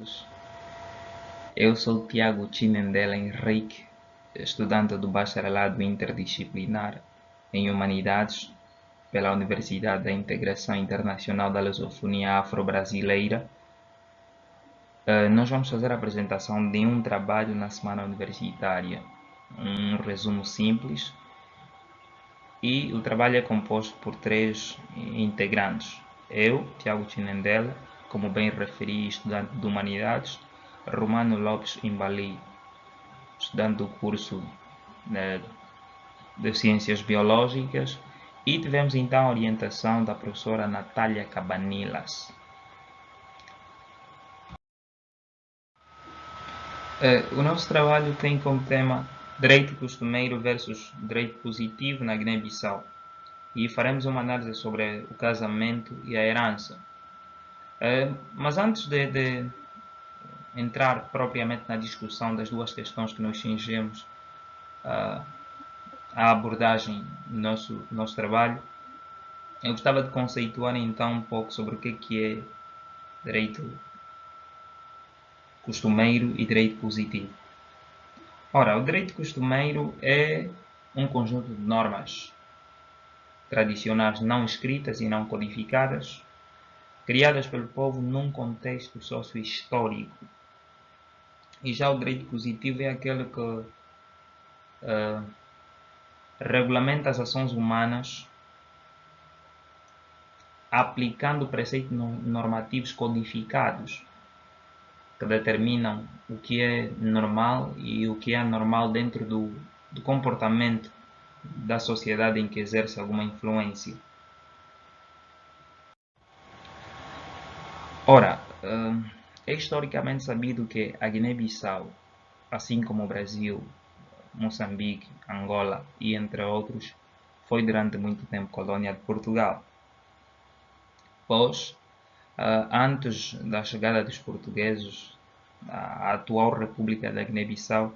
todos. Eu sou Tiago Chinendela Henrique, estudante do Bacharelado Interdisciplinar em Humanidades pela Universidade da Integração Internacional da Lusofonia Afro-Brasileira. Nós vamos fazer a apresentação de um trabalho na semana universitária, um resumo simples, e o trabalho é composto por 3 integrantes. Eu, Tiago Chinendela, como bem referi, estudante de Humanidades; Romano Lopes Imbali, estudante do curso de Ciências Biológicas; e tivemos então a orientação da professora Natália Cabanilas. O nosso trabalho tem como tema direito costumeiro versus direito positivo na Guiné-Bissau, e faremos uma análise sobre o casamento e a herança. Mas antes de entrar propriamente na discussão das duas questões que nos cingemos a abordagem do nosso trabalho, eu gostava de conceituar então um pouco sobre o que é direito costumeiro e direito positivo. Ora, o direito costumeiro é um conjunto de normas tradicionais não escritas e não codificadas, criadas pelo povo num contexto socio-histórico. E já o direito positivo é aquele que regulamenta as ações humanas aplicando preceitos normativos codificados que determinam o que é normal e o que é anormal dentro do comportamento da sociedade em que exerce alguma influência. Ora, é historicamente sabido que a Guiné-Bissau, assim como o Brasil, Moçambique, Angola e entre outros, foi durante muito tempo colônia de Portugal. Pois, antes da chegada dos portugueses, a atual República da Guiné-Bissau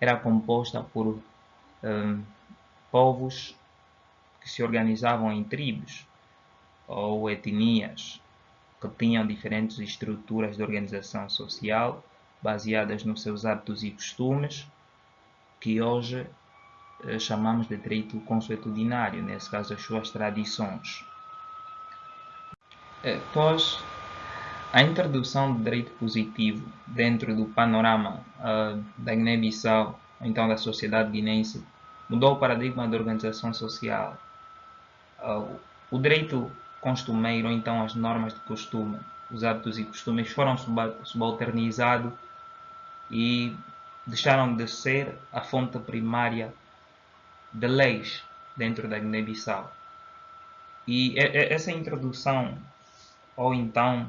era composta por povos que se organizavam em tribos ou etnias que tinham diferentes estruturas de organização social baseadas nos seus hábitos e costumes, que hoje chamamos de direito consuetudinário, nesse caso as suas tradições. Pois, a introdução do direito positivo dentro do panorama da Guiné-Bissau, então da sociedade guinense, mudou o paradigma da organização social. O direito costumeiro, então as normas de costume, os hábitos e costumes foram subalternizados e deixaram de ser a fonte primária de leis dentro da Guiné-Bissau. E essa introdução, ou então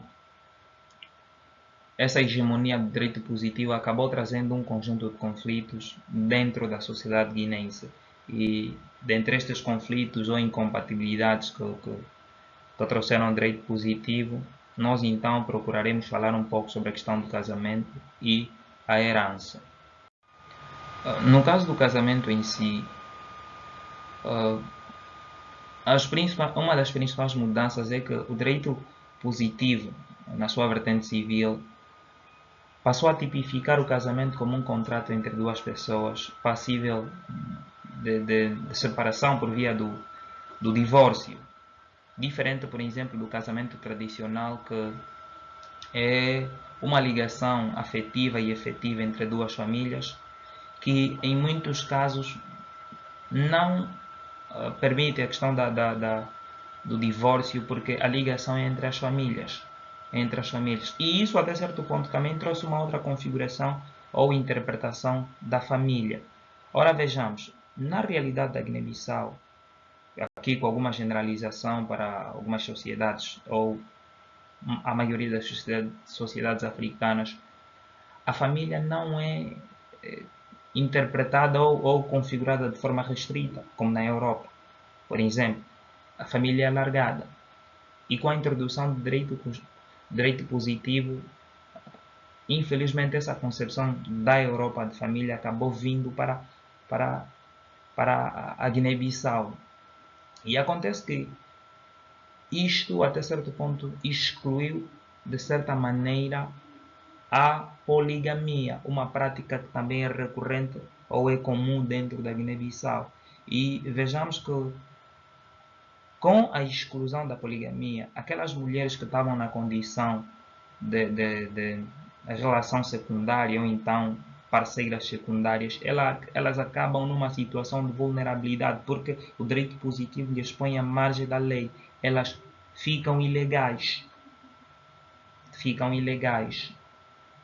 essa hegemonia do direito positivo, acabou trazendo um conjunto de conflitos dentro da sociedade guinense. E dentre estes conflitos ou incompatibilidades que trouxeram o direito positivo, nós então procuraremos falar um pouco sobre a questão do casamento e a herança. No caso do casamento em si, uma das principais mudanças é que o direito positivo, na sua vertente civil, passou a tipificar o casamento como um contrato entre duas pessoas passível de separação por via do divórcio. Diferente, por exemplo, do casamento tradicional, que é uma ligação afetiva e efetiva entre duas famílias, que em casos não permite a questão do divórcio, porque a ligação é entre as famílias. E isso, até certo ponto, também trouxe uma outra configuração ou interpretação da família. Ora, vejamos, na realidade da Guiné-Bissau, aqui com alguma generalização para algumas sociedades ou a maioria das sociedades africanas, a família não é interpretada ou configurada de forma restrita, como na Europa. Por exemplo, a família é alargada. E com a introdução do direito positivo, infelizmente essa concepção da Europa de família acabou vindo para a Guiné-Bissau. E acontece que isto, até certo ponto, excluiu, de certa maneira, a poligamia, uma prática que também é recorrente ou é comum dentro da Guiné-Bissau. E vejamos que com a exclusão da poligamia, aquelas mulheres que estavam na condição de relação secundária ou então parceiras secundárias, elas acabam numa situação de vulnerabilidade, porque o direito positivo lhes põe à margem da lei. Elas ficam ilegais. Ficam ilegais.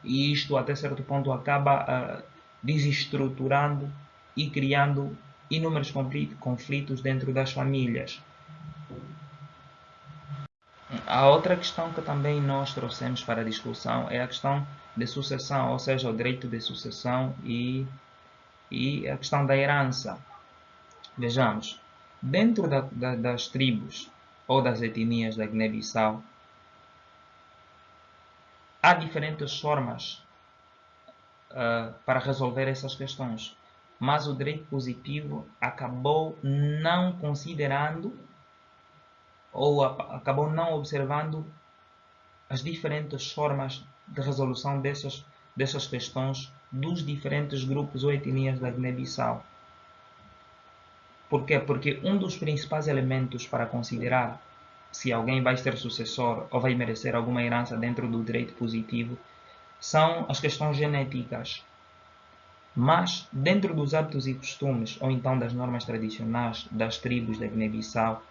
E isto, até certo ponto, acaba desestruturando e criando inúmeros conflitos dentro das famílias. A outra questão que também nós trouxemos para a discussão é a questão de sucessão, ou seja, o direito de sucessão e a questão da herança. Vejamos, dentro das tribos ou das etnias da Guiné-Bissau, há diferentes formas para resolver essas questões, mas o direito positivo acabou não considerando ou acabou não observando as diferentes formas de resolução dessas questões dos diferentes grupos ou etnias da Guiné-Bissau. Por quê? Porque um dos principais elementos para considerar se alguém vai ser sucessor ou vai merecer alguma herança dentro do direito positivo são as questões genéticas. Mas, dentro dos hábitos e costumes, ou então das normas tradicionais das tribos da Guiné-Bissau,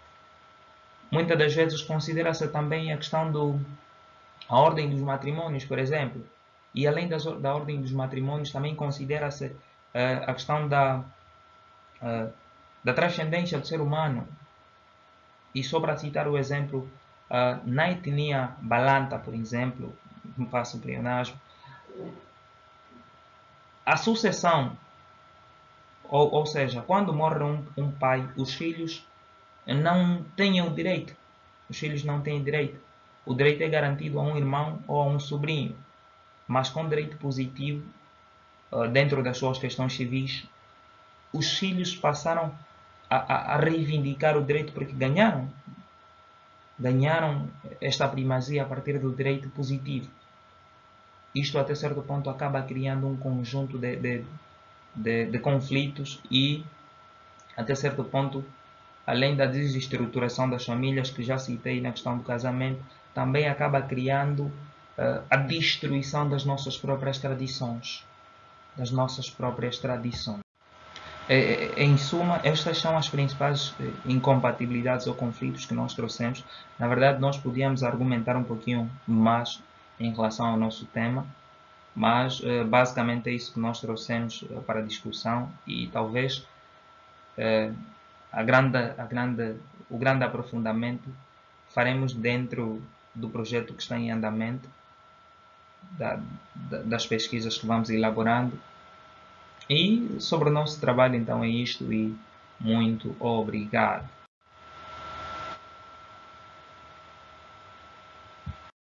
muitas das vezes considera-se também a questão a ordem dos matrimônios, por exemplo. E além da ordem dos matrimônios, também considera-se a questão da transcendência do ser humano. E só para citar o exemplo, na etnia Balanta, por exemplo, não faço pleonasmo, a sucessão, ou seja, quando morre um pai, os filhos não têm o direito. Os filhos não têm direito. O direito é garantido a um irmão ou a um sobrinho. Mas com direito positivo, dentro das suas questões civis, os filhos passaram a reivindicar o direito porque ganharam esta primazia a partir do direito positivo. Isto, até certo ponto, acaba criando um conjunto de conflitos e, até certo ponto, além da desestruturação das famílias que já citei na questão do casamento, também acaba criando a destruição das nossas próprias tradições. Em suma, estas são as principais incompatibilidades ou conflitos que nós trouxemos. Na verdade, nós podíamos argumentar um pouquinho mais em relação ao nosso tema, mas basicamente é isso que nós trouxemos para a discussão e talvez o grande aprofundamento faremos dentro do projeto que está em andamento, das pesquisas que vamos elaborando. E sobre o nosso trabalho, então, é isto e muito obrigado.